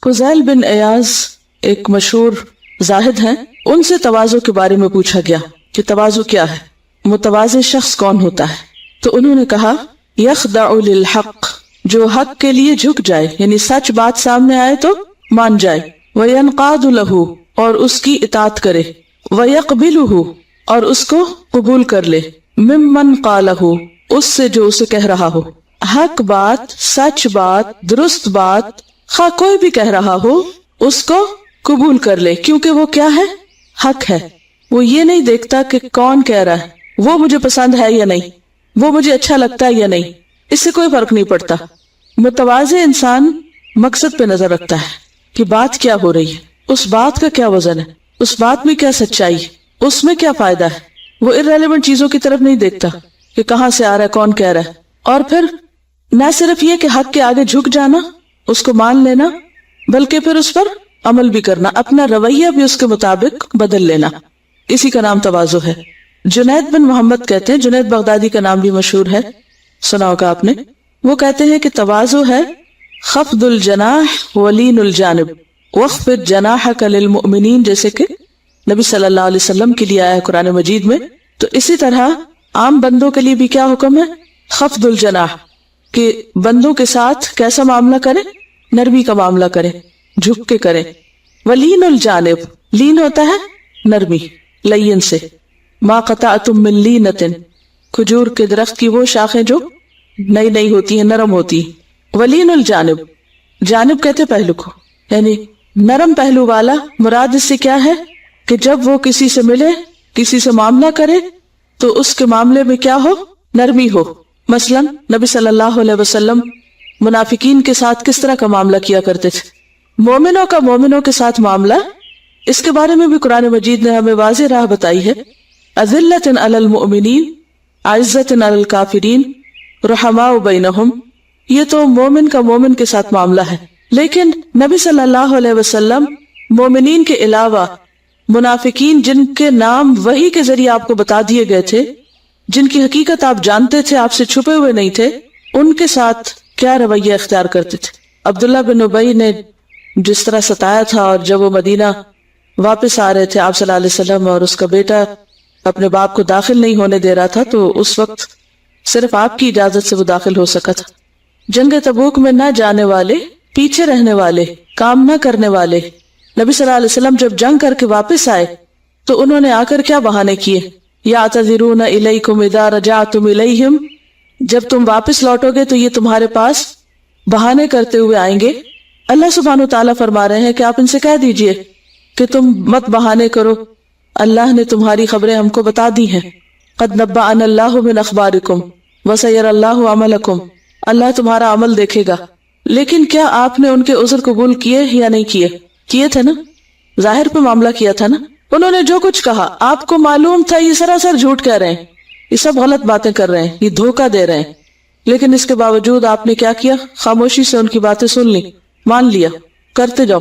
فضیل بن ایاز ایک مشہور زاہد ہیں، ان سے تواضع کے بارے میں پوچھا گیا کہ تواضع کیا ہے، متواضع شخص کون ہوتا ہے؟ تو انہوں نے کہا یخضع للحق، جو حق کے لیے جھک جائے، یعنی سچ بات سامنے آئے تو مان جائے، وینقاد لہ، اور اس کی اطاعت کرے، ویقبلہ، اور اس کو قبول کر لے، ممن قالہ، اس سے جو اسے کہہ رہا ہو۔ حق بات، سچ بات، درست بات خواہ کوئی بھی کہہ رہا ہو، اس کو قبول کر لے، کیونکہ وہ کیا ہے؟ حق ہے۔ وہ یہ نہیں دیکھتا کہ کون کہہ رہا ہے، وہ مجھے پسند ہے یا نہیں، وہ مجھے اچھا لگتا ہے یا نہیں، اس سے کوئی فرق نہیں پڑتا۔ متواضع انسان مقصد پہ نظر رکھتا ہے کہ بات کیا ہو رہی ہے، اس بات کا کیا وزن ہے، اس بات میں کیا سچائی ہے، اس میں کیا فائدہ ہے۔ وہ irrelevant چیزوں کی طرف نہیں دیکھتا کہ کہاں سے آ رہا ہے، کون کہہ رہا ہے۔ اور پھر نہ صرف یہ کہ حق کے آگے جھک جانا، اس کو مان لینا، بلکہ پھر اس پر عمل بھی کرنا، اپنا رویہ بھی اس کے مطابق بدل لینا، اسی کا نام تواضع ہے۔ جنید بن محمد کہتے ہیں، جنید بغدادی کا نام بھی مشہور ہے، سنا ہوگا آپ نے، وہ کہتے ہیں کہ تواضع ہے خفض الجناح ولین الجانب واخفض جناحک للمؤمنین، جیسے کہ نبی صلی اللہ علیہ وسلم کے لیے آیا ہے قرآن مجید میں۔ تو اسی طرح عام بندوں کے لیے بھی کیا حکم ہے؟ خفض الجناح، کہ بندوں کے ساتھ کیسا معاملہ کرے؟ نرمی کا معاملہ کرے، جھک کے کرے۔ ولین الجانب، لین ہوتا ہے نرمی، لین سے، ما قطعتم من لینۃ، کھجور کے درخت کی وہ شاخیں جو نئی نئی ہوتی ہیں، نرم ہوتی ہیں۔ ولین الجانب، جانب کہتے پہلو کو، یعنی نرم پہلو والا۔ مراد اس سے کیا ہے کہ جب وہ کسی سے ملے، کسی سے معاملہ کرے تو اس کے معاملے میں کیا ہو؟ نرمی ہو۔ مثلا نبی صلی اللہ علیہ وسلم منافقین کے ساتھ کس طرح کا معاملہ کیا کرتے تھے؟ مومنوں کا مومنوں کے ساتھ معاملہ، اس کے بارے میں بھی قرآن مجید نے ہمیں واضح راہ بتائی ہے۔ اذلۃ علی المؤمنین عزۃ علی الکافرین رحماء بینہم، یہ تو مومن کا مومن کے ساتھ معاملہ ہے۔ لیکن نبی صلی اللہ علیہ وسلم مومنین کے علاوہ منافقین، جن کے نام وحی کے ذریعے آپ کو بتا دیے گئے تھے، جن کی حقیقت آپ جانتے تھے، آپ سے چھپے ہوئے نہیں تھے، ان کے ساتھ کیا رویہ اختیار کرتے تھے؟ عبداللہ بن ابی نے جس طرح ستایا تھا، اور جب وہ مدینہ واپس آ رہے تھے آپ صلی اللہ علیہ وسلم، اور اس کا بیٹا اپنے باپ کو داخل نہیں ہونے دے رہا تھا، تو اس وقت صرف آپ کی اجازت سے وہ داخل ہو سکا تھا۔ جنگ تبوک میں نہ جانے والے، پیچھے رہنے والے، کام نہ کرنے والے، نبی صلی اللہ علیہ وسلم جب جنگ کر کے واپس آئے تو انہوں نے آ کر کیا بہانے کیے؟ یعتذرون الیکم اذا رجعتم الیہم، جب تم واپس لوٹو گے تو یہ تمہارے پاس بہانے کرتے ہوئے آئیں گے۔ اللہ سبحانہ وتعالیٰ فرما رہے ہیں کہ آپ ان سے کہہ دیجئے کہ تم مت بہانے کرو، اللہ نے تمہاری خبریں ہم کو بتا دی ہیں۔ قد نبأنا اللہ من اخبارکم وسیر اللہ عملکم، اللہ تمہارا عمل دیکھے گا۔ لیکن کیا آپ نے ان کے عذر قبول کیے یا نہیں کیے؟ کیے تھے نا، ظاہر پہ معاملہ کیا تھا نا۔ انہوں نے جو کچھ کہا آپ کو معلوم تھا یہ سراسر جھوٹ کہہ رہے ہیں، یہ سب غلط باتیں کر رہے ہیں، یہ دھوکہ دے رہے ہیں، لیکن اس کے باوجود آپ نے کیا کیا؟ خاموشی سے ان کی باتیں سن لی، مان لیا، کرتے جاؤ۔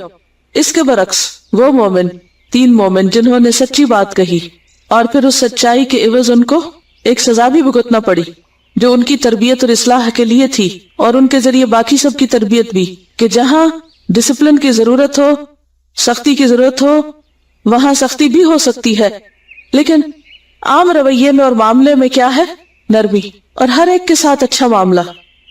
اس کے برعکس وہ مومن، تین مومن جنہوں نے سچی بات کہی اور پھر اس سچائی کے عوض ان کو ایک سزا بھی بھگتنا پڑی جو ان کی تربیت اور اصلاح کے لیے تھی، اور ان کے ذریعے باقی سب کی تربیت بھی، کہ جہاں ڈسپلن کی ضرورت ہو، سختی کی ضرورت ہو، وہاں سختی بھی ہو سکتی ہے، لیکن عام رویے میں اور معاملے میں کیا ہے؟ نرمی، اور ہر ایک کے ساتھ اچھا معاملہ،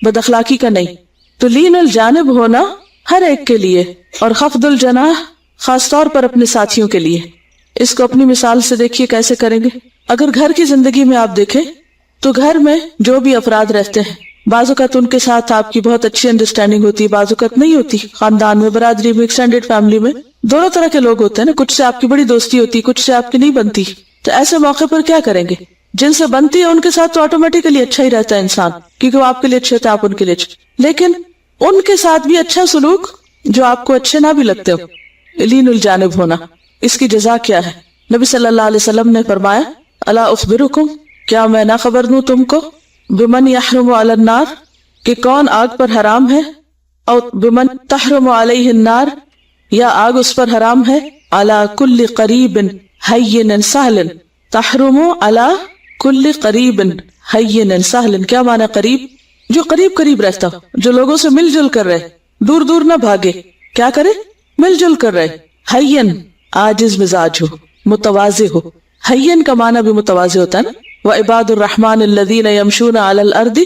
بد اخلاقی کا نہیں۔ تو لین الجانب ہونا ہر ایک کے لیے، اور خفض الجناح خاص طور پر اپنے ساتھیوں کے لیے۔ اس کو اپنی مثال سے دیکھیے کیسے کریں گے۔ اگر گھر کی زندگی میں آپ دیکھیں تو گھر میں جو بھی افراد رہتے ہیں، بعض اوقات ان کے ساتھ آپ کی بہت اچھی انڈرسٹینڈنگ ہوتی ہے، بعض اوقات نہیں ہوتی۔ خاندان میں، برادری میں، ایکسٹینڈیڈ فیملی میں دونوں طرح کے لوگ ہوتے ہیں نا، کچھ سے آپ کی بڑی دوستی ہوتی، کچھ سے آپ کی نہیں بنتی۔ تو ایسے موقع پر کیا کریں گے؟ جن سے بنتی ہے ان کے ساتھ تو آٹومیٹیکلی اچھا ہی رہتا ہے انسان، کیونکہ وہ آپ کے لیے اچھے ہوتے ہیں، آپ ان کے لیے اچھے، لیکن ان کے ساتھ بھی اچھا سلوک جو آپ کو اچھے نہ بھی لگتے ہو، لین الجانب ہونا۔ اس کی جزا کیا ہے؟ نبی صلی اللہ علیہ وسلم نے فرمایا الا اخبرکم، کیا میں نہ خبر دوں تم کو، بمن یحرم علی النار، کہ کون آگ پر حرام ہے، او بمن تحرم علیہ النار، یا آگ اس پر حرام ہے، علی کل قریب ہین سہل، تحرم علی کل قریب ہین سہل، کیا معنی قریب؟ جو قریب قریب رہتا ہو، جو لوگوں سے مل جل کر رہے، دور دور نہ بھاگے، کیا کرے؟ مل جل کر رہے. حین عاجز مزاج ہو, متواضع ہو. حین کا معنی بھی متواضع ہوتا ہے نا. وعباد الرحمن الذین یمشون علی الارض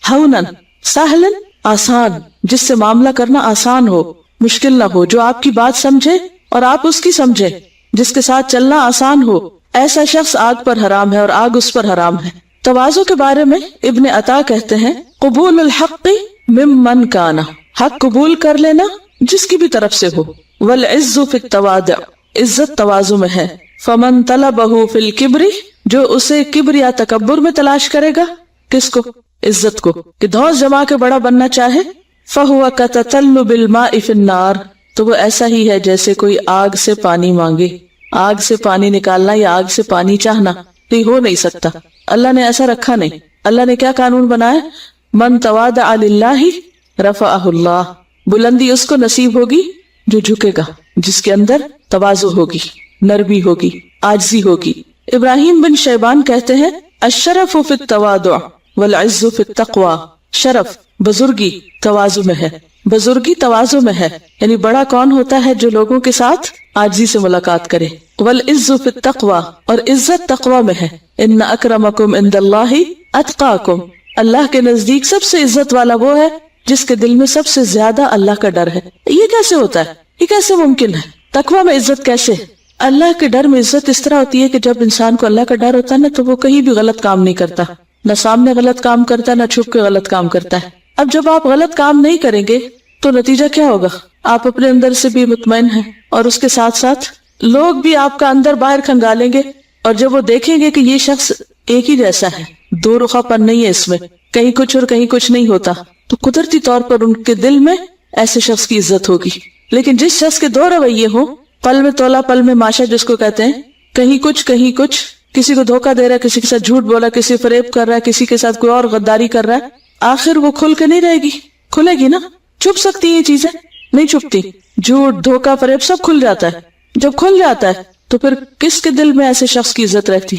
ہونا سہلا, آسان, جس سے معاملہ کرنا آسان ہو, مشکل نہ ہو, جو آپ کی بات سمجھے اور آپ اس کی سمجھے, جس کے ساتھ چلنا آسان ہو. ایسا شخص آگ پر حرام ہے اور آگ اس پر حرام ہے. تواضع کے بارے میں ابن عطا کہتے ہیں قبول الحق ممن کان, حق قبول کر لینا جس کی بھی طرف سے ہو. والعز فی التواضع, عزت تواضع میں ہے. فمن طلبہ فی الکبر, جو اسے کبر یا تکبر میں تلاش کرے گا. کس کو؟ عزت کو, کہ دھوس جما کے بڑا بننا چاہے. فہو کتطلب الماء فی النار, تو وہ ایسا ہی ہے جیسے کوئی آگ سے پانی مانگے. آگ سے پانی نکالنا یا آگ سے پانی چاہنا یہ ہو نہیں سکتا. اللہ نے ایسا رکھا نہیں. اللہ نے کیا قانون بنایا؟ من تواضع للہ رفعہ اللہ, بلندی اس کو نصیب ہوگی جو جھکے گا, جس کے اندر تواضع ہوگی, نرمی ہوگی, عاجزی ہوگی. ابراہیم بن شیبان کہتے ہیں الشرف فی التواضع والعز فی التقوی, شرف بزرگی تواضع میں ہے, بزرگی تواضع میں ہے. یعنی بڑا کون ہوتا ہے؟ جو لوگوں کے ساتھ عاجزی سے ملاقات کرے. والعز فی التقوی, اور عزت تقوی میں ہے. ان اکرمکم عند اللہ اتقاکم, اللہ کے نزدیک سب سے عزت والا وہ ہے جس کے دل میں سب سے زیادہ اللہ کا ڈر ہے. یہ کیسے ہوتا ہے؟ یہ کیسے ممکن ہے؟ تقوی میں عزت کیسے؟ اللہ کے ڈر میں عزت اس طرح ہوتی ہے کہ جب انسان کو اللہ کا ڈر ہوتا ہے نا تو وہ کہیں بھی غلط کام نہیں کرتا, نہ سامنے غلط کام کرتا, نہ چھپ کے غلط کام کرتا ہے. اب جب آپ غلط کام نہیں کریں گے تو نتیجہ کیا ہوگا؟ آپ اپنے اندر سے بھی مطمئن ہیں اور اس کے ساتھ ساتھ لوگ بھی آپ کا اندر باہر کھنگالیں گے, اور جب وہ دیکھیں گے کہ یہ شخص ایک ہی جیسا ہے, دو رخا پن نہیں ہے اس میں, کہیں کچھ اور کہیں کچھ نہیں ہوتا, تو قدرتی طور پر ان کے دل میں ایسے شخص کی عزت ہوگی. لیکن جس شخص کے دو رویے ہوں, پل میں تولا پل میں ماشا جس کو کہتے ہیں, کہیں کچھ, کسی کو دھوکہ دے رہا ہے, کسی کے ساتھ جھوٹ بولا, کسی فریب کر رہا ہے, کسی کے ساتھ کوئی اور غداری کر رہا ہے, آخر وہ کھل کے نہیں رہے گی. کھلے گی نا؟ چھپ سکتی یہ چیزیں نہیں چھپتی. جھوٹ, دھوکہ, فریب سب کھل جاتا ہے. جب کھل جاتا ہے تو پھر کس کے دل میں ایسے شخص کی عزت رہتی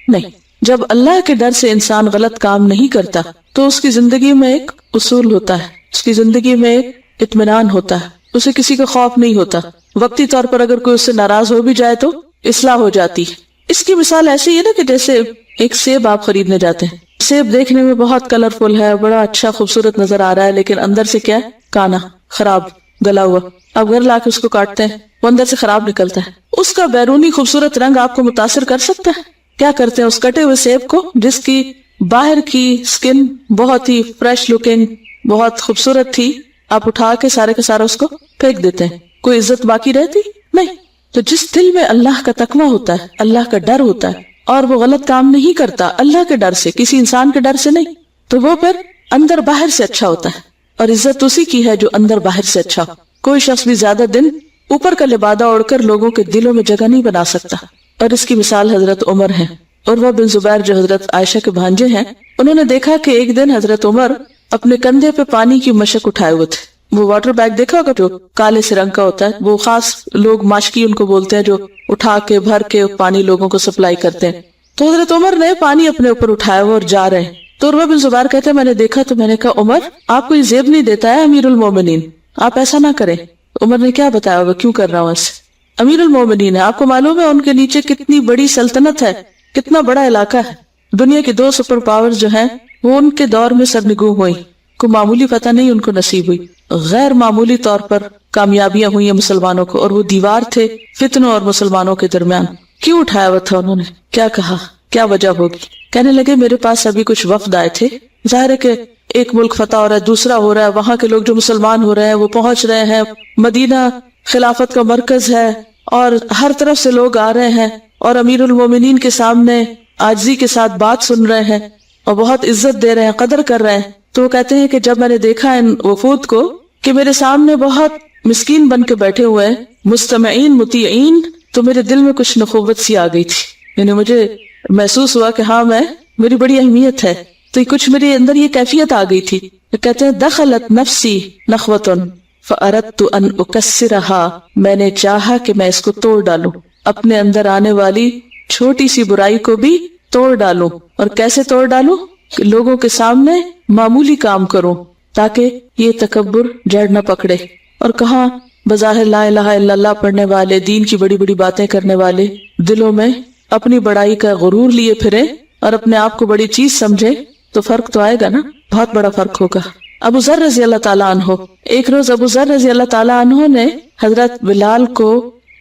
نہیں. جب اللہ کے ڈر سے انسان غلط کام نہیں کرتا تو اس کی زندگی میں ایک اصول ہوتا ہے, اس کی زندگی میں ایک اطمینان ہوتا ہے, اسے کسی کا خوف نہیں ہوتا. وقتی طور پر اگر کوئی اس سے ناراض ہو بھی جائے تو اصلاح ہو جاتی. اس کی مثال ایسی ہے نا کہ جیسے ایک سیب آپ خریدنے جاتے ہیں, سیب دیکھنے میں بہت کلرفل ہے, بڑا اچھا خوبصورت نظر آ رہا ہے, لیکن اندر سے کیا ہے؟ کانا, خراب, گلا ہوا. اب گھر لا کے اس کو کاٹتے ہیں, وہ اندر سے خراب نکلتا ہے. اس کا بیرونی خوبصورت رنگ آپ کو متاثر کر سکتا ہے؟ کیا کرتے ہیں اس کٹے ہوئے سیب کو, جس کی باہر کی سکن بہت ہی فریش لکنگ, بہت خوبصورت تھی, آپ اٹھا کے سارے کا سارا اس کو پھینک دیتے ہیں. کوئی عزت باقی رہتی نہیں. تو جس دل میں اللہ کا تقویٰ ہوتا ہے, اللہ کا ڈر ہوتا ہے, اور وہ غلط کام نہیں کرتا اللہ کے ڈر سے, کسی انسان کے ڈر سے نہیں, تو وہ پھر اندر باہر سے اچھا ہوتا ہے. اور عزت اسی کی ہے جو اندر باہر سے اچھا ہو. کوئی شخص بھی زیادہ دن اوپر کا لبادہ اوڑھ کر لوگوں کے دلوں میں جگہ نہیں بنا سکتا. اور اس کی مثال حضرت عمر ہے. عروہ بن زبیر جو حضرت عائشہ کے بھانجے ہیں, انہوں نے دیکھا کہ ایک دن حضرت عمر اپنے کندھے پہ پانی کی مشک اٹھائے ہوئے تھے. وہ واٹر بیگ دیکھا ہوگا جو کالے سے رنگ کا ہوتا ہے, وہ خاص لوگ ماشکی ان کو بولتے ہیں, جو اٹھا کے بھر کے پانی لوگوں کو سپلائی کرتے ہیں. تو حضرت عمر نے پانی اپنے اوپر اٹھایا ہوا اور جا رہے ہیں. تو عروہ بن زبیر کہتے ہیں میں نے دیکھا تو میں نے کہا عمر آپ کو یہ زیب نہیں دیتا ہے امیر المومنین, آپ ایسا نہ کریں. عمر نے کیا بتایا ہوگا کیوں کر رہا ہوں ایسے؟ امیر المومنین ہے, آپ کو معلوم ہے ان کے نیچے کتنی بڑی سلطنت ہے, کتنا بڑا علاقہ ہے. دنیا کے 2 سپر پاور جو ہیں وہ ان کے دور میں سرنگوں ہوئی. کو معمولی فتح نہیں ان کو نصیب ہوئی, غیر معمولی طور پر کامیابیاں ہوئی ہیں مسلمانوں کو, اور وہ دیوار تھے فتنوں اور مسلمانوں کے درمیان. کیوں اٹھایا ہوا تھا انہوں نے؟ کیا کہا؟ کیا وجہ ہوگی؟ کہنے لگے میرے پاس ابھی کچھ وفد آئے تھے, ظاہر ہے کہ ایک ملک فتح ہو رہا ہے, دوسرا ہو رہا ہے, وہاں کے لوگ جو مسلمان ہو رہے ہیں وہ پہنچ رہے ہیں, مدینہ خلافت کا مرکز ہے اور ہر طرف سے لوگ آ رہے ہیں, اور امیر المومنین کے سامنے عاجزی کے ساتھ بات سن رہے ہیں اور بہت عزت دے رہے ہیں, قدر کر رہے ہیں. تو وہ کہتے ہیں کہ جب میں نے دیکھا ان وفود کو کہ میرے سامنے بہت مسکین بن کے بیٹھے ہوئے ہیں, مستمعین مطیعین, تو میرے دل میں کچھ نخوت سی آ گئی تھی. یعنی مجھے محسوس ہوا کہ ہاں میری بڑی اہمیت ہے, تو کچھ میرے اندر یہ کیفیت آ گئی تھی. کہتے ہیں دخلت نفسی نخوتن فاردت ان اکسرها, میں نے چاہا کہ میں اس کو توڑ ڈالوں, اپنے اندر آنے والی چھوٹی سی برائی کو بھی توڑ ڈالوں. اور کیسے توڑ ڈالوں؟ کہ لوگوں کے سامنے معمولی کام کروں تاکہ یہ تکبر جڑ نہ پکڑے, اور کہاں بظاہر لا الہ الا اللہ پڑھنے والے، دین کی بڑی بڑی باتیں کرنے والے دلوں میں اپنی بڑائی کا غرور لیے پھرے اور اپنے آپ کو بڑی چیز سمجھے، تو فرق تو آئے گا نا، بہت بڑا فرق ہوگا۔ ابو ذر رضی اللہ تعالیٰ عنہ، ایک روز ابو ذر رضی اللہ تعالیٰ عنہ نے حضرت بلال کو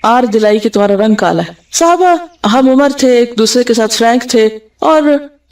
آر دلائی کہ تمہارا رنگ کالا ہے۔ صحابہ ہم عمر تھے، ایک دوسرے کے ساتھ فرینک تھے، اور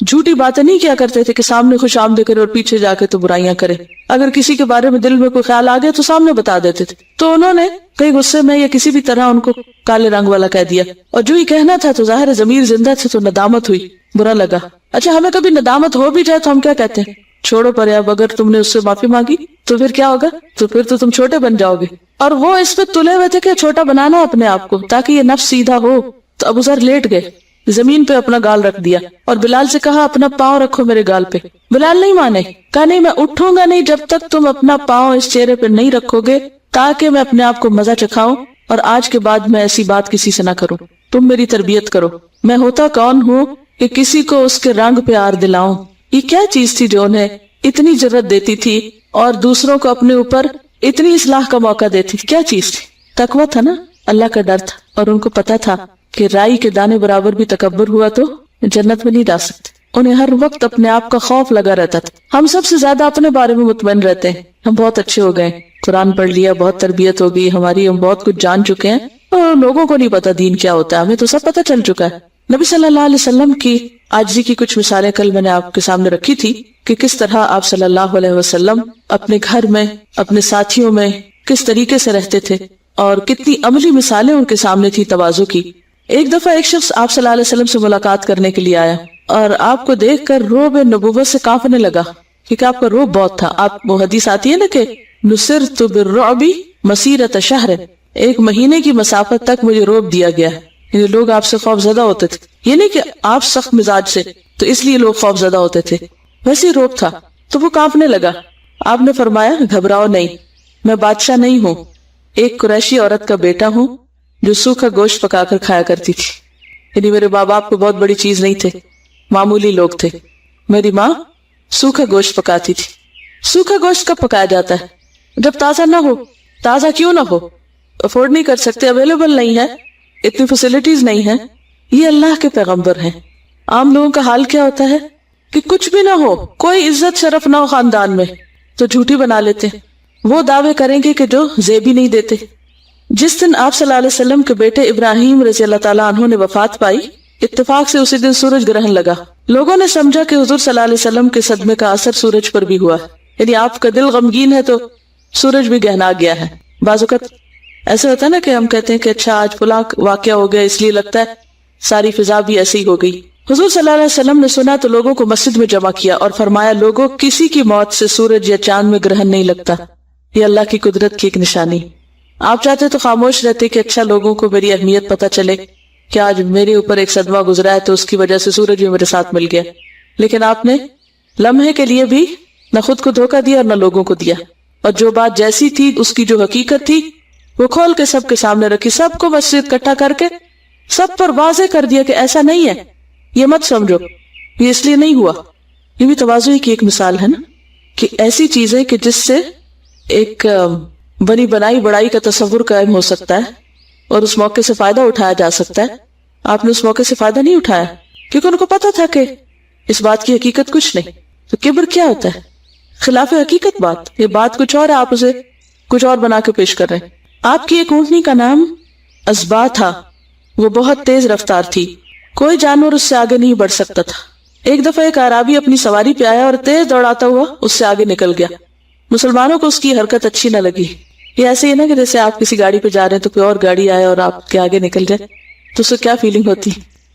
جھوٹی باتیں نہیں کیا کرتے تھے کہ سامنے خوش آمدید کرے اور پیچھے جا کے تو برائیاں کرے۔ اگر کسی کے بارے میں دل میں کوئی خیال آ گیا تو سامنے بتا دیتے تھے۔ تو انہوں نے کئی غصے میں یا کسی بھی طرح ان کو کالے رنگ والا کہہ دیا، اور جو ہی کہنا تھا تو ظاہر ضمیر زندہ تھے تو ندامت ہوئی، برا لگا۔ اچھا ہمیں کبھی ندامت ہو بھی جائے تو ہم کیا کہتے ہیں؟ چھوڑو پر، اب اگر تم نے اس سے معافی مانگی تو پھر کیا ہوگا؟ تو پھر تو تم چھوٹے بن جاؤ گے۔ اور وہ اس پہ تلے ہوئے تھے کہ چھوٹا بنانا اپنے آپ کو تاکہ یہ نفس سیدھا ہو۔ تو ابو ذر لیٹ گئے، زمین پہ اپنا گال رکھ دیا اور بلال سے کہا اپنا پاؤں رکھو میرے گال پہ۔ بلال نہیں مانے، کہا نہیں میں اٹھوں گا نہیں جب تک تم اپنا پاؤں اس چہرے پہ نہیں رکھو گے، تاکہ میں اپنے آپ کو مزہ چکھاؤں اور آج کے بعد میں ایسی بات کسی سے نہ کروں۔ تم میری تربیت کرو، میں ہوتا کون ہوں کہ کسی کو اس کے رنگ پہ آر دلاؤں۔ یہ کیا چیز تھی جو انہیں اتنی جرأت دیتی تھی اور دوسروں کو اپنے اوپر اتنی اصلاح کا موقع دیتی تھی؟ کیا چیز تھی؟ تقویٰ تھا نا، اللہ کا ڈر تھا، اور ان کو پتا تھا کہ رائی کے دانے برابر بھی تکبر ہوا تو جنت میں نہیں جا سکتے۔ انہیں ہر وقت اپنے آپ کا خوف لگا رہتا تھا۔ ہم سب سے زیادہ اپنے بارے میں مطمئن رہتے ہیں، ہم بہت اچھے ہو گئے، قرآن پڑھ لیا، بہت تربیت ہو گئی ہماری، ہم بہت کچھ جان چکے ہیں، اور لوگوں کو نہیں پتا دین کیا ہوتا ہے، ہمیں تو سب پتا چل چکا ہے۔ نبی صلی اللہ علیہ وسلم کی عاجزی کی کچھ مثالیں کل میں نے آپ کے سامنے رکھی تھی کہ کس طرح آپ صلی اللہ علیہ وسلم اپنے گھر میں، اپنے ساتھیوں میں کس طریقے سے رہتے تھے، اور کتنی عملی مثالیں ان کے سامنے تھی تواضع کی۔ ایک دفعہ ایک شخص آپ صلی اللہ علیہ وسلم سے ملاقات کرنے کے لیے آیا اور آپ کو دیکھ کر رعب نبوت سے کانپنے لگا، کیونکہ آپ کا رعب بہت تھا۔ آپ وہ حدیث آتی ہے نا کہ نصرت بالرعب مسیرۃ شہر، ایک مہینے کی مسافت تک مجھے رعب دیا گیا، یعنی لوگ آپ سے خوف زدہ ہوتے تھے، یہ نہیں کہ آپ سخت مزاج سے تو اس لیے لوگ خوف زدہ ہوتے تھے، ویسے ہی رعب تھا۔ تو وہ کانپنے لگا۔ آپ نے فرمایا گھبراؤ نہیں، میں بادشاہ نہیں ہوں، ایک قریشی عورت کا بیٹا ہوں جو سوکھا گوشت پکا کر کھایا کرتی تھی، یعنی میرے باپ کو بہت بڑی چیز نہیں تھے، معمولی لوگ تھے۔ میری ماں سوکھا گوشت پکاتی تھی۔ سوکھا گوشت کب پکایا جاتا ہے؟ جب تازہ نہ ہو۔ تازہ کیوں نہ ہو؟ افورڈ نہیں کر سکتے، اویلیبل نہیں ہے، اتنی فیسلٹیز نہیں ہے۔ یہ اللہ کے پیغمبر ہیں۔ عام لوگوں کا حال کیا ہوتا ہے کہ کچھ بھی نہ ہو، کوئی عزت شرف نہ ہو خاندان میں تو جھوٹی بنا لیتے، وہ دعوے کریں گے کہ جو زیبی نہیں دیتے۔ جس دن آپ صلی اللہ علیہ وسلم کے بیٹے ابراہیم رضی اللہ تعالیٰ عنہ نے وفات پائی، اتفاق سے اسی دن سورج گرہن لگا۔ لوگوں نے سمجھا کہ حضور صلی اللہ علیہ وسلم کے صدمے کا اثر سورج پر بھی ہوا، یعنی آپ کا دل غمگین ہے تو سورج بھی گہنا گیا ہے۔ بعض اوقات ایسے ہوتا ہے نا کہ ہم کہتے ہیں کہ اچھا آج فلاں واقعہ ہو گیا، اس لیے لگتا ہے ساری فضا بھی ایسی ہی ہو گئی۔ حضور صلی اللہ علیہ وسلم نے سنا تو لوگوں کو مسجد میں جمع کیا اور فرمایا لوگوں، کسی کی موت سے سورج یا چاند میں گرہن نہیں لگتا، یہ اللہ کی قدرت کی ایک نشانی۔ آپ چاہتے تو خاموش رہتے کہ اچھا لوگوں کو میری اہمیت پتہ چلے کہ آج میرے اوپر ایک صدمہ گزرا ہے تو اس کی وجہ سے سورج بھی میرے ساتھ مل گیا، لیکن آپ نے لمحے کے لیے بھی نہ خود کو دھوکہ دیا اور نہ لوگوں کو دیا، اور جو بات جیسی تھی اس کی جو حقیقت تھی وہ کھول کے سب کے سامنے رکھی، سب کو مسجد اکٹھا کر کے سب پر واضح کر دیا کہ ایسا نہیں ہے، یہ مت سمجھو یہ اس لیے نہیں ہوا۔ یہ بھی تواضع کی ایک مثال ہے نا، کہ ایسی چیزیں کہ جس سے ایک بنی بنائی بڑائی کا تصور قائم ہو سکتا ہے اور اس موقع سے فائدہ اٹھایا جا سکتا ہے۔ آپ نے اس موقع سے فائدہ نہیں اٹھایا کیونکہ ان کو پتا تھا کہ اس بات کی حقیقت کچھ نہیں۔ تو کبر کیا ہوتا ہے؟ خلاف حقیقت بات، یہ بات کچھ اور ہے، آپ اسے کچھ اور بنا کے پیش کر رہے ہیں۔ آپ کی ایک اونٹنی کا نام ازبا تھا، وہ بہت تیز رفتار تھی، کوئی جانور اس سے آگے نہیں بڑھ سکتا تھا۔ ایک دفعہ ایک اعرابی اپنی سواری پہ آیا اور تیز دوڑاتا ہوا اس سے آگے نکل گیا۔ مسلمانوں کو اس کی حرکت اچھی نہ لگی۔ یہ ایسے ہی نا کہ جیسے آپ کسی گاڑی پہ جا رہے ہیں تو کوئی اور گاڑی آئے اور آپ کے آگے نکل جائے تو اس سے کیا فیلنگ ہوتی،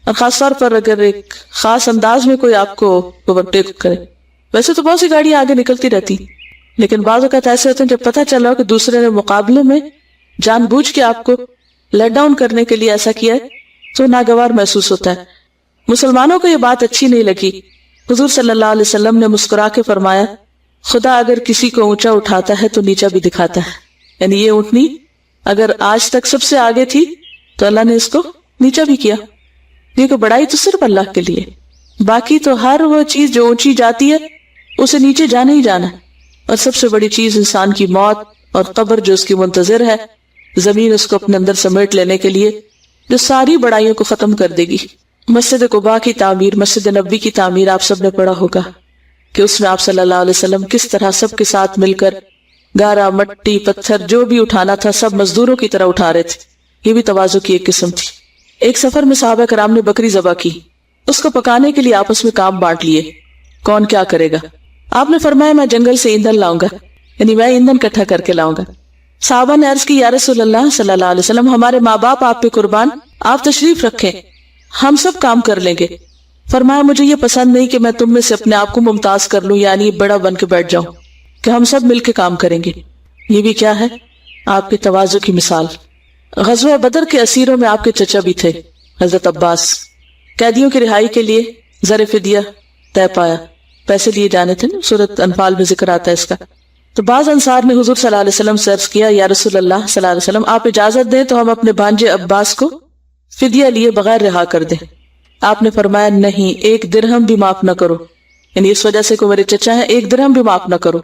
اور خاص طور پر اگر ایک خاص انداز میں کوئی آپ کو اوورٹیک کرے۔ ویسے تو بہت سی گاڑیاں آگے نکلتی رہتی، لیکن بعض اوقات ایسے ہوتے ہیں جب پتہ چلا کہ دوسرے نے مقابلے میں جان بوجھ کے آپ کو لیٹ ڈاؤن کرنے کے لیے ایسا کیا ہے تو ناگوار محسوس ہوتا ہے۔ مسلمانوں کو یہ بات اچھی نہیں لگی۔ حضور صلی اللہ علیہ وسلم نے مسکرا کے فرمایا خدا اگر کسی کو اونچا اٹھاتا ہے تو نیچا بھی دکھاتا ہے، یعنی یہ اونٹنی اگر آج تک سب سے آگے تھی تو اللہ نے اس کو نیچا بھی کیا۔ دیکھو بڑائی تو صرف اللہ کے لیے، باقی تو ہر وہ چیز جو اونچی جاتی ہے اسے نیچے جانا ہی جانا ہے، اور سب سے بڑی چیز انسان کی موت اور قبر جو اس کی منتظر ہے، زمین اس کو اپنے اندر سمیٹ لینے کے لیے، جو ساری بڑائیوں کو ختم کر دے گی۔ مسجد قباء کی تعمیر، مسجد نبوی کی تعمیر آپ سب نے پڑھا ہوگا کہ اس میں آپ صلی اللہ علیہ وسلم کس طرح سب کے ساتھ مل کر گارا، مٹی، پتھر جو بھی اٹھانا تھا سب مزدوروں کی طرح اٹھا رہے تھے۔ یہ بھی تواضع کی ایک قسم تھی۔ ایک سفر میں صحابہ کرام نے بکری ذبح کی، اس کو پکانے کے لیے آپس میں کام بانٹ لیے، کون کیا کرے گا۔ آپ نے فرمایا میں جنگل سے ایندھن لاؤں گا، یعنی میں ایندھن اکٹھا کر کے لاؤں گا۔ صحابہ نے عرض کی یا رسول اللہ صلی اللہ علیہ وسلم، ہمارے ماں باپ آپ پہ قربان، آپ تشریف رکھیں، ہم سب کام کر لیں گے۔ فرمایا مجھے یہ پسند نہیں کہ میں تم میں سے اپنے آپ کو ممتاز کر لوں، یعنی بڑا بن کے بیٹھ جاؤں، کہ ہم سب مل کے کام کریں گے۔ یہ بھی کیا ہے؟ آپ کے تواضع کی مثال۔ غزوہ بدر کے اسیروں میں آپ کے چچا بھی تھے، حضرت عباس۔ قیدیوں کی رہائی کے لیے زر فدیہ طے پایا، پیسے لیے جانے تھے نا، سورۃ انفال میں ذکر آتا ہے اس کا۔ تو بعض انصار نے حضور صلی اللہ علیہ وسلم سے عرض کیا یا رسول اللہ صلی اللہ علیہ وسلم، آپ اجازت دیں تو ہم اپنے بھانجے عباس کو فدیہ لیے بغیر رہا کر دیں۔ آپ نے فرمایا نہیں، 1 درہم بھی معاف نہ کرو، یعنی اس وجہ سے کہ میرے چچا ہیں، 1 درہم بھی معاف نہ کرو،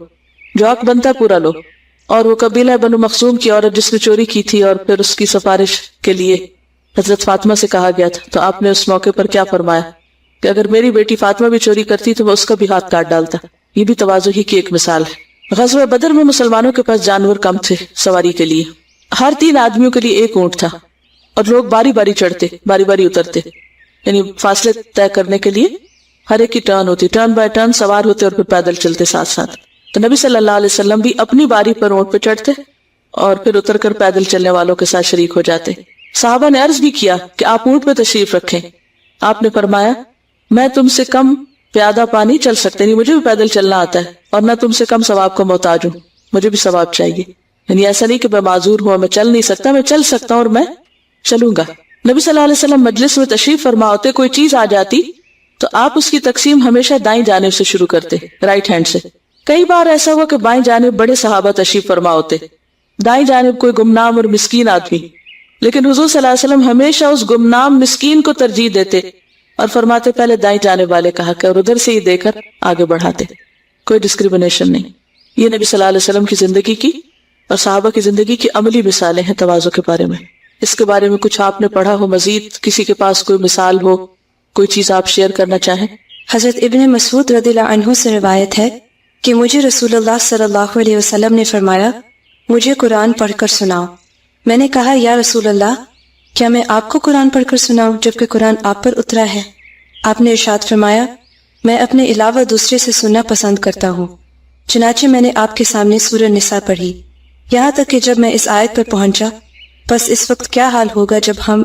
جو حق بنتا ہے پورا لو۔ اور وہ قبیلہ بنو مخزوم کی عورت جس نے چوری کی تھی اور پھر اس کی سفارش کے لیے حضرت فاطمہ سے کہا گیا تھا، تو آپ نے اس موقع پر کیا فرمایا کہ اگر میری بیٹی فاطمہ بھی چوری کرتی تو وہ اس کا بھی ہاتھ کاٹ ڈالتا۔ یہ بھی تواضع ہی کی ایک مثال ہے۔ غزوہ بدر میں مسلمانوں کے پاس جانور کم تھے سواری کے لیے، ہر 3 آدمیوں کے لیے 1 اونٹ تھا، اور لوگ باری باری چڑھتے، باری باری اترتے، یعنی فاصلے طے کرنے کے لیے ہر ایک کی ٹرن ہوتی، ٹرن بائی ٹرن سوار ہوتے اور پھر پیدل چلتے ساتھ ساتھ۔ تو نبی صلی اللہ علیہ وسلم بھی اپنی باری پر اونٹ پہ چڑھتے اور پھر اتر کر پیدل چلنے والوں کے ساتھ شریک ہو جاتے۔ صحابہ نے عرض بھی کیا کہ آپ اونٹ پہ تشریف رکھیں۔ آپ نے فرمایا میں تم سے کم پیادہ پا نہیں چل سکتے، نہیں مجھے بھی پیدل چلنا آتا ہے، اور نہ تم سے کم ثواب کا محتاج ہوں، مجھے بھی ثواب چاہیے۔ یعنی ایسا نہیں کہ میں معذور ہوں، میں چل نہیں سکتا، میں چل سکتا ہوں اور میں چلوں گا۔ نبی صلی اللہ علیہ وسلم مجلس میں تشریف فرما ہوتے، کوئی چیز آ جاتی تو آپ اس کی تقسیم ہمیشہ دائیں جانب سے شروع کرتے، رائٹ ہینڈ سے۔ کئی بار ایسا ہوا کہ بائیں جانب بڑے صحابہ تشریف فرما ہوتے، دائیں جانب کوئی گمنام اور مسکین آدمی، لیکن حضور صلی اللہ علیہ وسلم ہمیشہ اس گمنام مسکین کو ترجیح دیتے اور فرماتے پہلے دائیں جانب والے کا حق ہے، اور ادھر سے ہی دے کر آگے بڑھاتے، کوئی ڈسکریمنیشن نہیں۔ یہ نبی صلی اللہ علیہ وسلم کی زندگی کی اور صحابہ کی زندگی کی عملی مثالیں ہیں تواضع کے بارے میں۔ اس کے بارے میں کچھ آپ نے پڑھا ہو، مزید کسی کے پاس کوئی مثال ہو، کوئی چیز آپ شیئر کرنا چاہیں؟ حضرت ابن مسعود رضی اللہ عنہ سے روایت ہے کہ مجھے رسول اللہ صلی اللہ علیہ وسلم نے فرمایا مجھے قرآن پڑھ کر سناؤ۔ میں نے کہا یا رسول اللہ کیا میں آپ کو قرآن پڑھ کر سناؤں جبکہ قرآن آپ پر اترا ہے؟ آپ نے ارشاد فرمایا میں اپنے علاوہ دوسرے سے سننا پسند کرتا ہوں۔ چنانچہ میں نے آپ کے سامنے سورہ نساء پڑھی، یہاں تک کہ جب میں اس آیت پر پہنچا بس اس وقت کیا حال ہوگا جب ہم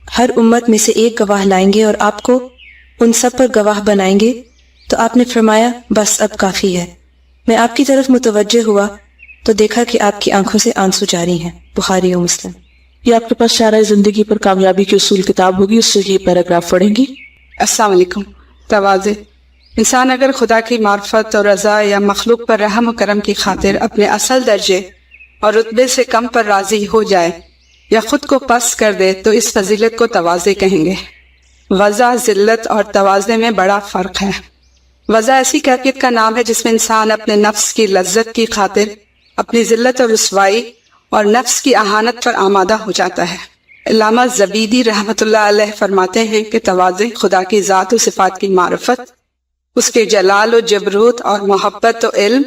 ہر امت میں سے ایک گواہ لائیں گے اور آپ کو ان سب پر گواہ بنائیں گے، تو آپ نے فرمایا بس اب کافی ہے۔ میں آپ کی طرف متوجہ ہوا تو دیکھا کہ آپ کی آنکھوں سے آنسو جاری ہیں۔ بخاری و مسلم۔ یہ آپ کے پاس شارح زندگی پر کامیابی کی اصول کتاب ہوگی، اس سے یہ پیراگراف پڑھیں گی۔ السلام علیکم۔ تواضع۔ انسان اگر خدا کی معرفت اور رضا یا مخلوق پر رحم و کرم کی خاطر اپنے اصل درجے اور رتبے سے کم پر راضی ہو جائے یا خود کو پست کر دے تو اس فضیلت کو تواضع کہیں گے۔ وضع، ذلت اور تواضع میں بڑا فرق ہے۔ وضع ایسی کیفیت کا نام ہے جس میں انسان اپنے نفس کی لذت کی خاطر اپنی ذلت اور رسوائی اور نفس کی اہانت پر آمادہ ہو جاتا ہے۔ علامہ زبیدی رحمۃ اللہ علیہ فرماتے ہیں کہ تواضع خدا کی ذات و صفات کی معرفت، اس کے جلال و جبروت اور محبت و علم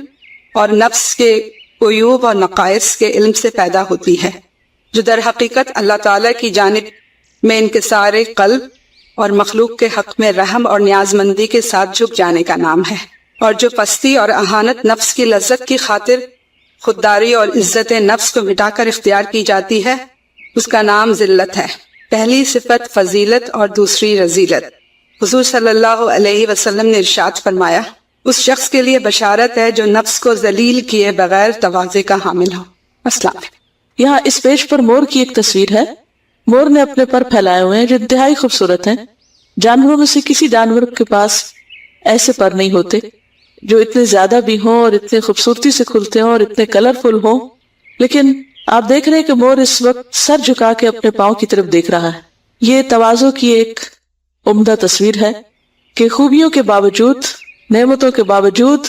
اور نفس کے عیوب اور نقائص کے علم سے پیدا ہوتی ہے، جو در حقیقت اللہ تعالیٰ کی جانب میں انکسار قلب اور مخلوق کے حق میں رحم اور نیاز مندی کے ساتھ جھک جانے کا نام ہے، اور جو پستی اور اہانت نفس کی لذت کی خاطر خودداری اور عزت نفس کو مٹا کر اختیار کی جاتی ہے، اس کا نام ذلت ہے۔ پہلی صفت فضیلت اور دوسری رذیلت۔ حضور صلی اللہ علیہ وسلم نے ارشاد فرمایا اس شخص کے لیے بشارت ہے جو نفس کو ذلیل کیے بغیر تواضع کا حامل ہو۔ السلام علیکم۔ یہاں اس پیج پر مور کی ایک تصویر ہے۔ مور نے اپنے پر پھیلائے ہوئے ہیں جو انتہائی خوبصورت ہیں۔ جانوروں میں سے کسی جانور کے پاس ایسے پر نہیں ہوتے جو اتنے زیادہ بھی ہوں اور اتنے خوبصورتی سے کھلتے ہوں اور اتنے کلرفل ہوں، لیکن آپ دیکھ رہے ہیں کہ مور اس وقت سر جھکا کے اپنے پاؤں کی طرف دیکھ رہا ہے۔ یہ تواضع کی ایک عمدہ تصویر ہے کہ خوبیوں کے باوجود، نعمتوں کے باوجود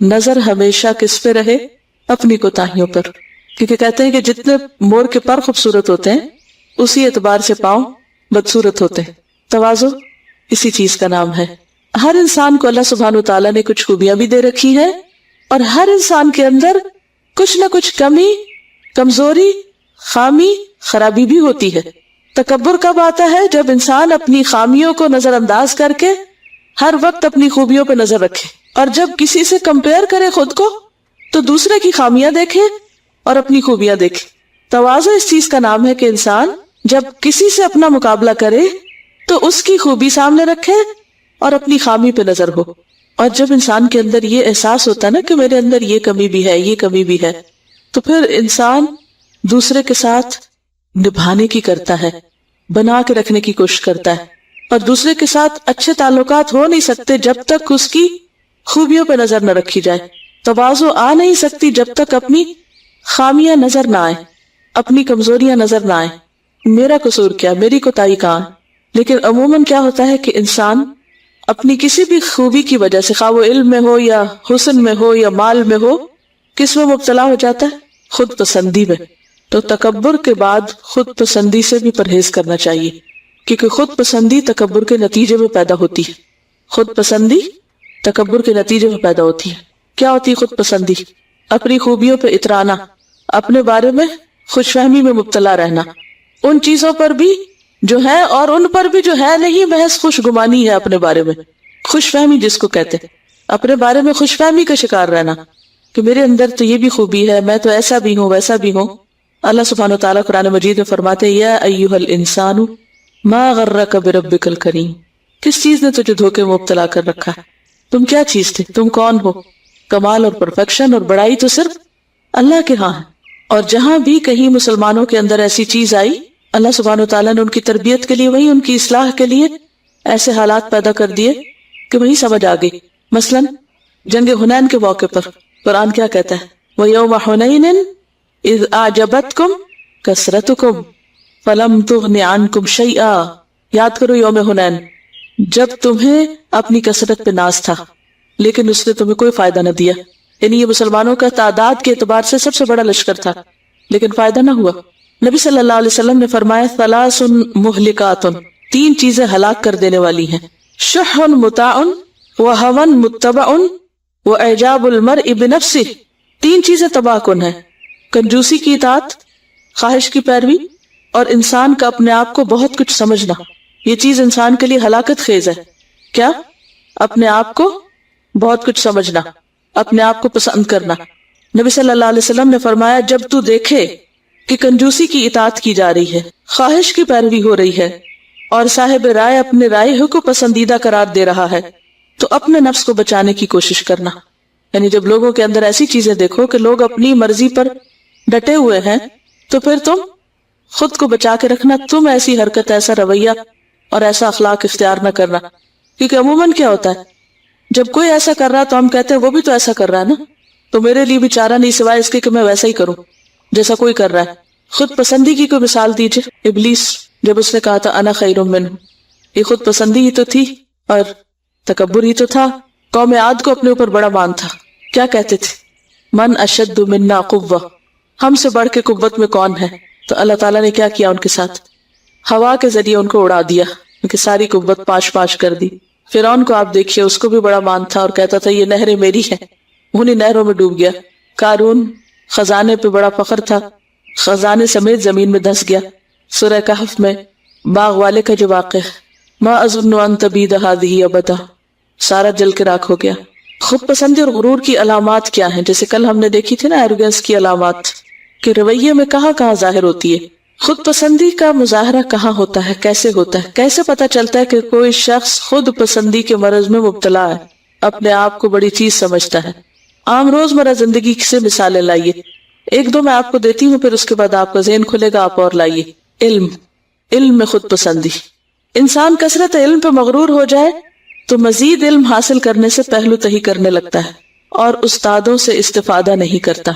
نظر ہمیشہ کس پہ رہے؟ اپنی کوتاہیوں پر۔ کیونکہ کہتے ہیں کہ جتنے مور کے پر خوبصورت ہوتے ہیں اسی اعتبار سے پاؤں بدصورت ہوتے ہیں. تواضع اسی چیز کا نام ہے. ہر انسان کو اللہ سبحانہ و تعالیٰ نے کچھ خوبیاں بھی دے رکھی ہیں اور ہر انسان کے اندر کچھ نہ کچھ کمی، کمزوری، خامی، خرابی بھی ہوتی ہے. تکبر کب آتا ہے؟ جب انسان اپنی خامیوں کو نظر انداز کر کے ہر وقت اپنی خوبیوں پہ نظر رکھے، اور جب کسی سے کمپیئر کرے خود کو تو دوسرے کی خامیاں دیکھے اور اپنی خوبیاں دیکھے. تواضع اس چیز کا نام ہے کہ انسان جب کسی سے اپنا مقابلہ کرے تو اس کی خوبی سامنے رکھے اور اپنی خامی پہ نظر ہو. اور جب انسان کے اندر یہ احساس ہوتا ہے نا کہ میرے اندر یہ کمی بھی ہے، یہ کمی بھی ہے، تو پھر انسان دوسرے کے ساتھ نبھانے کی کرتا ہے، بنا کے رکھنے کی کوشش کرتا ہے. اور دوسرے کے ساتھ اچھے تعلقات ہو نہیں سکتے جب تک اس کی خوبیوں پہ نظر نہ رکھی جائے. تواضع آ نہیں سکتی جب تک اپنی خامیاں نظر نہ آئیں، اپنی کمزوریاں نظر نہ آئیں، میرا قصور کیا، میری کوتاہی کہاں. لیکن عموماً کیا ہوتا ہے کہ انسان اپنی کسی بھی خوبی کی وجہ سے، خواہ وہ علم میں ہو یا حسن میں ہو یا مال میں ہو، کس میں مبتلا ہو جاتا ہے؟ خود پسندی میں. تو تکبر کے بعد خود پسندی سے بھی پرہیز کرنا چاہیے، کیونکہ خود پسندی تکبر کے نتیجے میں پیدا ہوتی ہے. خود پسندی تکبر کے نتیجے میں پیدا ہوتی ہے. کیا ہوتی ہے خود پسندی؟ اپنی خوبیوں پہ اترانا، اپنے بارے میں خوش فہمی میں مبتلا رہنا، ان چیزوں پر بھی جو ہے اور ان پر بھی جو ہے نہیں، محض خوش گمانی ہے اپنے بارے میں. خوش فہمی جس کو کہتے ہیں، اپنے بارے میں خوش فہمی کا شکار رہنا کہ میرے اندر تو یہ بھی خوبی ہے، میں تو ایسا بھی ہوں ویسا بھی ہوں. اللہ سبحانہ وتعالیٰ قرآن مجید میں فرماتے ہیں یا ایھا الانسان ما غرک بربک الکریم. کس چیز نے تجھے دھوکے میں مبتلا کر رکھا ہے؟ تم کیا چیز تھے؟ تم کون ہو؟ کمال اور پرفیکشن اور بڑائی تو صرف اللہ کے ہاں ہے. اور جہاں بھی کہیں مسلمانوں کے اندر ایسی چیز آئی، اللہ سبحانہ وتعالیٰ نے ان کی تربیت کے لیے، وہی ان کی اصلاح کے لیے ایسے حالات پیدا کر دیے کہ وہی سمجھ آ گئی. مثلا جنگ حنین کے موقع پر قرآن کیا کہتا ہے؟ وَيَوْمَ حُنَيْنٍ اذ اعجبتکم کثرتکم فلم تغن عنکم شیئا. یاد کرو یوم حنین، جب تمہیں اپنی کثرت پہ ناز تھا لیکن اس نے تمہیں کوئی فائدہ نہ دیا. یعنی یہ مسلمانوں کا تعداد کے اعتبار سے سب سے بڑا لشکر تھا لیکن فائدہ نہ ہوا. نبی صلی اللہ علیہ وسلم نے فرمایا ثلاث مہلکات، 3 چیزیں ہلاک کر دینے والی ہیں. شح مطاع وہوى متبع واعجاب المرء بنفسہ. 3 چیزیں تباہ کن ہیں: کنجوسی کی اطاعت، خواہش کی پیروی، اور انسان کا اپنے آپ کو بہت کچھ سمجھنا. یہ چیز انسان کے لیے ہلاکت خیز ہے. کیا؟ اپنے آپ کو بہت کچھ سمجھنا، اپنے آپ کو پسند کرنا. نبی صلی اللہ علیہ وسلم نے فرمایا جب تو دیکھے کہ کنجوسی کی اطاعت کی جا رہی ہے، خواہش کی پیروی ہو رہی ہے اور صاحب رائے اپنے رائے کو پسندیدہ قرار دے رہا ہے، تو اپنے نفس کو بچانے کی کوشش کرنا. یعنی جب لوگوں کے اندر ایسی چیزیں دیکھو کہ لوگ اپنی مرضی پر ڈٹے ہوئے ہیں تو پھر تم خود کو بچا کے رکھنا، تم ایسی حرکت، ایسا رویہ اور ایسا اخلاق اختیار نہ کرنا. کیونکہ عموماً کیا ہوتا ہے، جب کوئی ایسا کر رہا تو ہم کہتے ہیں وہ بھی تو ایسا کر رہا ہے نا، تو میرے لیے بھی چارہ نہیں سوائے اس کے کہ میں ویسا ہی کروں جیسا کوئی کر رہا ہے. خود پسندی کی کوئی مثال دیجئے. ابلیس جب اس نے کہا تھا انا خیر منہ، یہ خود پسندی ہی تو تھی اور تکبر ہی تو تھا. قوم عاد کو اپنے اوپر بڑا مان تھا. کیا کہتے تھے؟ من اشد منا قوہ، ہم سے بڑھ کے قوت میں کون ہے؟ تو اللہ تعالیٰ نے کیا کیا ان کے ساتھ؟ ہوا کے ذریعے ان کو اڑا دیا، ان کی ساری قوت پاش پاش کر دی. فرعون کو آپ دیکھیے، اس کو بھی بڑا مان تھا اور کہتا تھا یہ نہریں میری ہیں، انہیں نہروں میں ڈوب گیا. قارون خزانے پہ بڑا فخر تھا، خزانے سمیت زمین میں دھس گیا. سورہ کہف میں باغ والے کا جو واقعہ ہے، ما اظن ان تبید هذه ابدا، سارا جل کے راکھ ہو گیا. خود پسندی اور غرور کی علامات کیا ہیں؟ جیسے کل ہم نے دیکھی تھی نا ایروگنس کی علامات، کہ رویے میں کہاں کہاں ظاہر ہوتی ہے. خود پسندی کا مظاہرہ کہاں ہوتا ہے، کیسے ہوتا ہے؟ کیسے پتا چلتا ہے کہ کوئی شخص خود پسندی کے مرض میں مبتلا ہے، اپنے آپ کو بڑی چیز سمجھتا ہے؟ عام روزمرہ زندگی سے مثالیں لائیے، 1-2 میں آپ کو دیتی ہوں، پھر اس کے بعد آپ کا ذہن کھلے گا، آپ اور لائیے. علم میں خود پسندی. انسان کثرت علم پہ مغرور ہو جائے تو مزید علم حاصل کرنے سے پہلو تہی کرنے لگتا ہے اور استادوں سے استفادہ نہیں کرتا.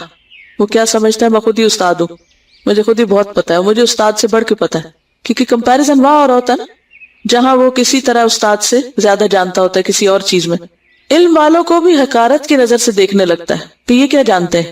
وہ کیا سمجھتا ہے؟ میں خود ہی استاد ہوں، مجھے خود ہی بہت پتا ہے، مجھے استاد سے بڑھ کے پتا ہے. کیونکہ کمپیریزن وہاں اور ہوتا ہے نا جہاں وہ کسی طرح استاد سے زیادہ جانتا ہوتا ہے کسی اور چیز میں. علم والوں کو بھی حقارت کی نظر سے دیکھنے لگتا ہے کہ یہ کیا جانتے ہیں.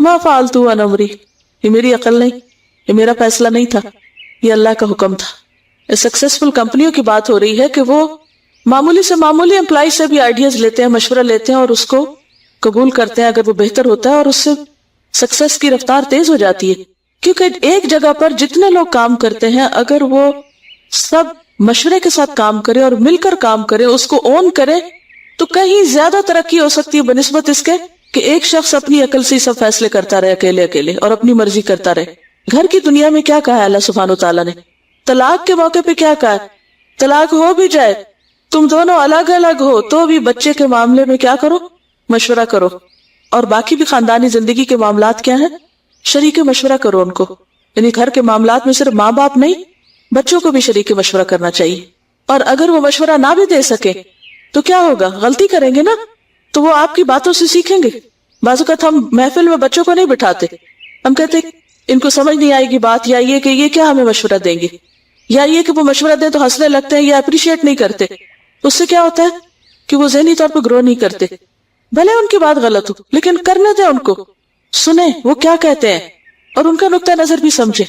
ما فعلتو عن امری، یہ میری عقل نہیں، یہ میرا فیصلہ نہیں تھا، یہ اللہ کا حکم تھا۔ سکسیسفل کمپنیوں کی بات ہو رہی ہے کہ وہ معمولی سے معمولی امپلائی سے بھی آئیڈیاز لیتے ہیں، مشورہ لیتے ہیں اور اس کو قبول کرتے ہیں اگر وہ بہتر ہوتا ہے، اور اس سے سکسیس کی رفتار تیز ہو جاتی ہے۔ کیونکہ ایک جگہ پر جتنے لوگ کام کرتے ہیں اگر وہ سب مشورے کے ساتھ کام کرے اور مل کر کام کرے، اس کو اون کرے، تو کہیں زیادہ ترقی ہو سکتی ہے بنسبت اس کے کہ ایک شخص اپنی عقل سے سب فیصلے کرتا رہے اکیلے اکیلے اور اپنی مرضی کرتا رہے۔ گھر کی دنیا میں کیا کہا ہے اللہ سبحانہ وتعالیٰ نے؟ طلاق کے موقع پہ کیا کہا ہے؟ طلاق ہو بھی جائے، تم دونوں الگ الگ ہو تو بھی بچے کے معاملے میں کیا کرو؟ مشورہ کرو۔ اور باقی بھی خاندانی زندگی کے معاملات کیا ہیں؟ شریک مشورہ کرو ان کو، یعنی گھر کے معاملات میں صرف ماں باپ نہیں، بچوں کو بھی شریک مشورہ کرنا چاہیے۔ اور اگر وہ مشورہ نہ بھی دے سکے تو کیا ہوگا؟ غلطی کریں گے نا، تو وہ آپ کی باتوں سے سیکھیں گے۔ بعض اوقات ہم محفل میں بچوں کو نہیں بٹھاتے، ہم کہتے ان کو سمجھ نہیں آئے گی بات، یا یہ کہ یہ کیا ہمیں مشورہ دیں گے، یا یہ کہ وہ مشورہ دیں تو ہنسنے لگتے ہیں یا اپریشیٹ نہیں کرتے۔ اس سے کیا ہوتا ہے کہ وہ ذہنی طور پہ گرو نہیں کرتے۔ بھلے ان کی بات غلط ہو لیکن کرنے دیں ان کو، سنیں وہ کیا کہتے ہیں اور ان کا نقطہ نظر بھی سمجھے۔